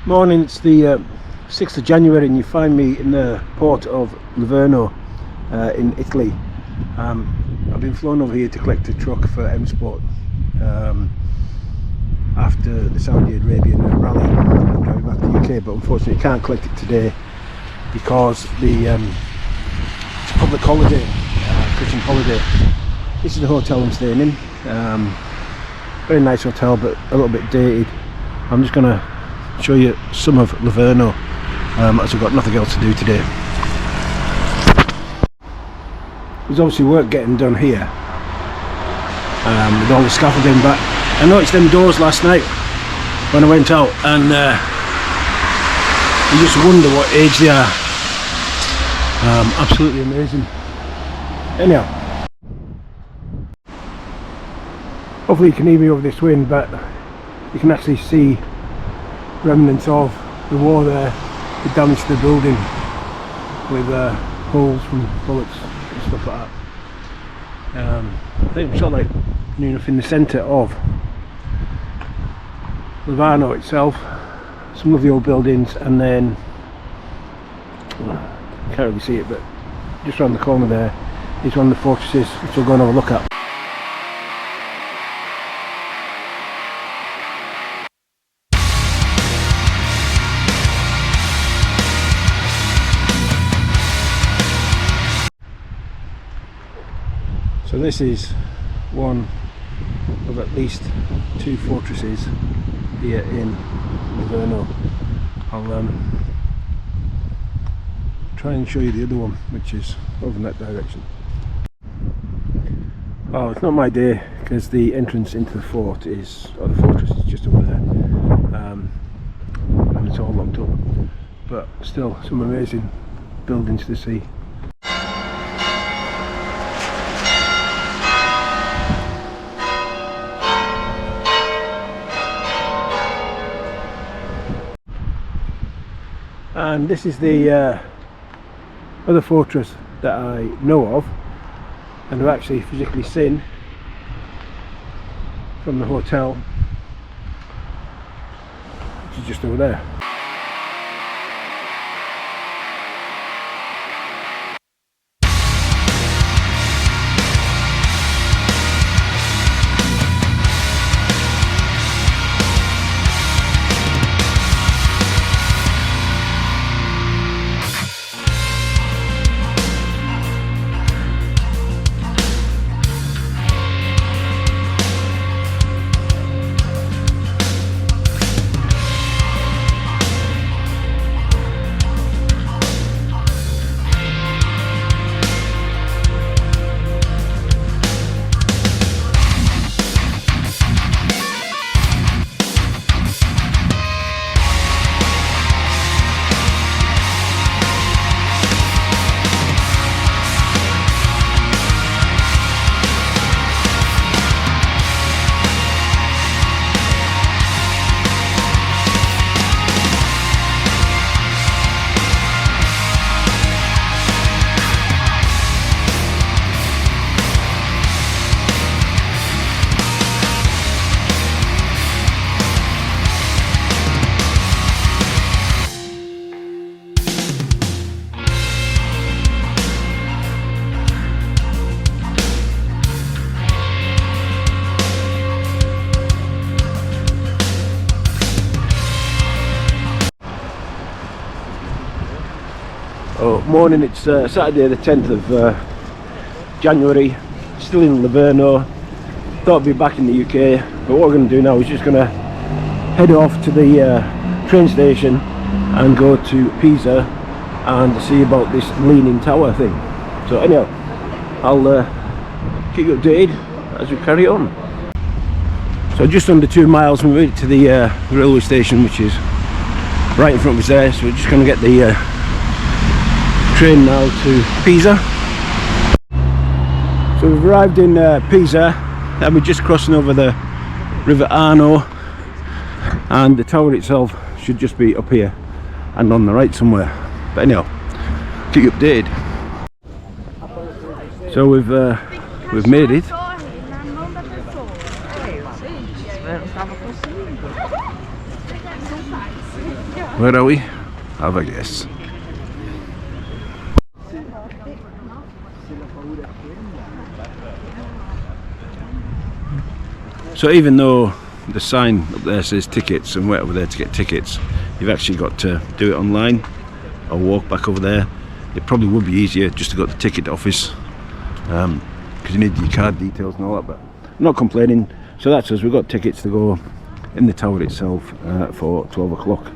Morning, it's the 6th of January and you find me in the port of Livorno in Italy. I've been flown over here to collect a truck for M Sport after the Saudi Arabian Rally. I'm driving back to the UK, but unfortunately can't collect it today because it's a public holiday, Christian holiday. This is the hotel I'm staying in. Very nice hotel, but a little bit dated. I'm just going to show you some of Livorno as I've got nothing else to do today. There's obviously work getting done here with all the scaffolding, but I noticed them doors last night when I went out, and you just wonder what age they are. Absolutely amazing. Anyhow, hopefully you can hear me over this wind, but you can actually see remnants of the war there, the damage to the building with holes from bullets and stuff like that. I think I'm sort of like near enough in the centre of Livorno itself. Some of the old buildings, and then can't really see it, but just around the corner there is one of the fortresses, which we'll go and have a look at. So this is one of at least two fortresses here in Livorno. I'll try and show you the other one, which is over in that direction. Oh, it's not my day because the entrance into the fort is, or the fortress is just over there, and it's all locked up. But still, some amazing buildings to see. And this is the other fortress that I know of, and I've actually physically seen from the hotel, which is just over there. Oh, morning, it's Saturday the 10th of January, still in Livorno. Thought I'd be back in the UK, but what we're going to do now is just going to head off to the train station and go to Pisa and see about this leaning tower thing. So anyhow, I'll keep you updated as we carry on. So just under 2 miles we made it to the railway station, which is right in front of us there, so we're just going to get the train now to Pisa. So we've arrived in Pisa, and we're just crossing over the River Arno, and the tower itself should just be up here and on the right somewhere. But anyhow, keep you updated. So we've made it. Where are we? Have a guess. So even though the sign up there says tickets and wait over there to get tickets, you've actually got to do it online or walk back over there. It probably would be easier just to go to the ticket office because you need your card details and all that, but I'm not complaining. So that's us, we've got tickets to go in the tower itself for 12 o'clock.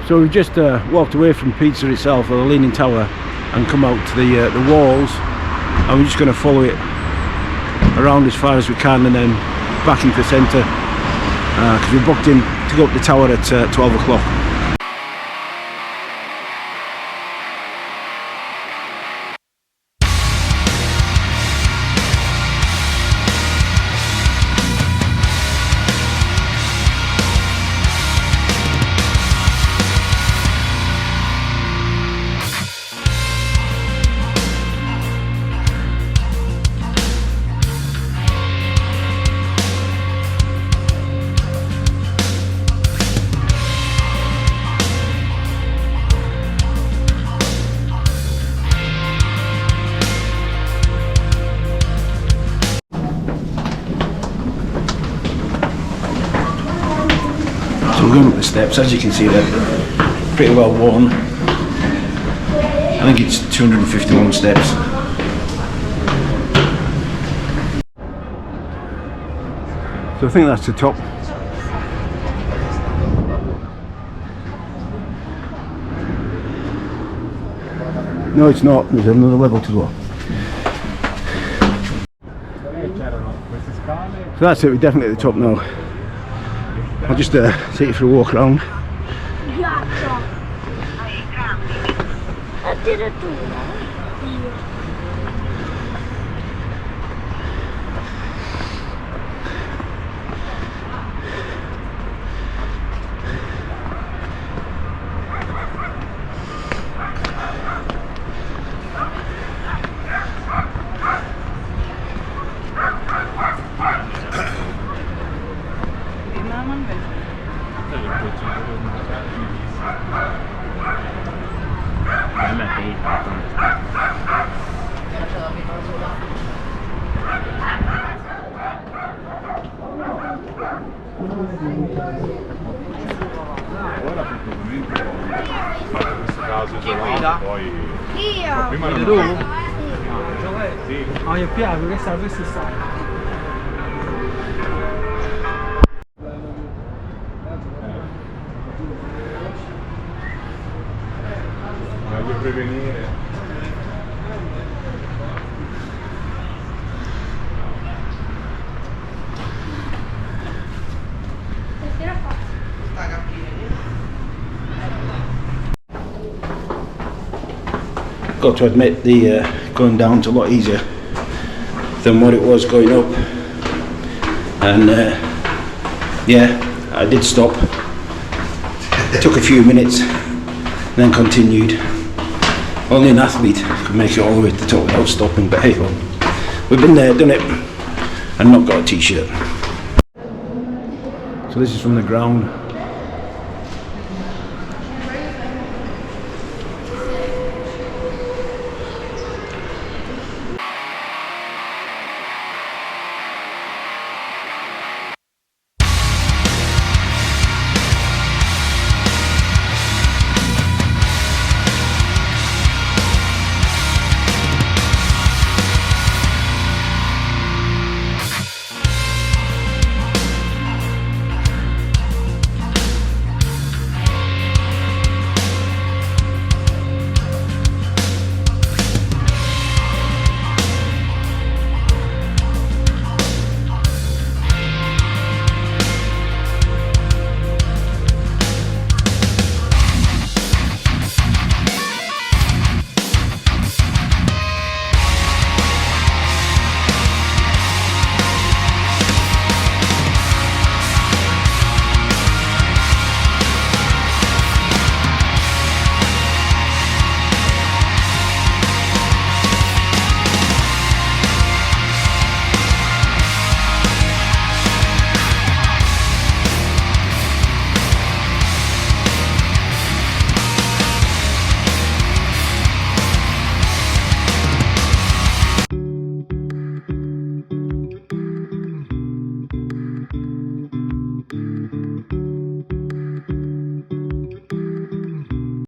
So we've just walked away from Pizza itself, or the Leaning Tower, and come out to the walls, and we're just going to follow it around as far as we can and then back into the centre because we booked in to go up the tower at 12 o'clock. So we're going up the steps. As you can see, they're pretty well worn. I think it's 251 steps. So I think that's the top. No, it's not. There's another level to go. So that's it. We're definitely at the top now. I'll just take you for a walk around. Meglio prevenire. Got to admit, the going down's a lot easier than what it was going up, and yeah, I did stop. It took a few minutes, then continued. Only an athlete could make it all the way to the top without stopping, but hey, well, we've been there, done it, and not got a t-shirt. So this is from the ground.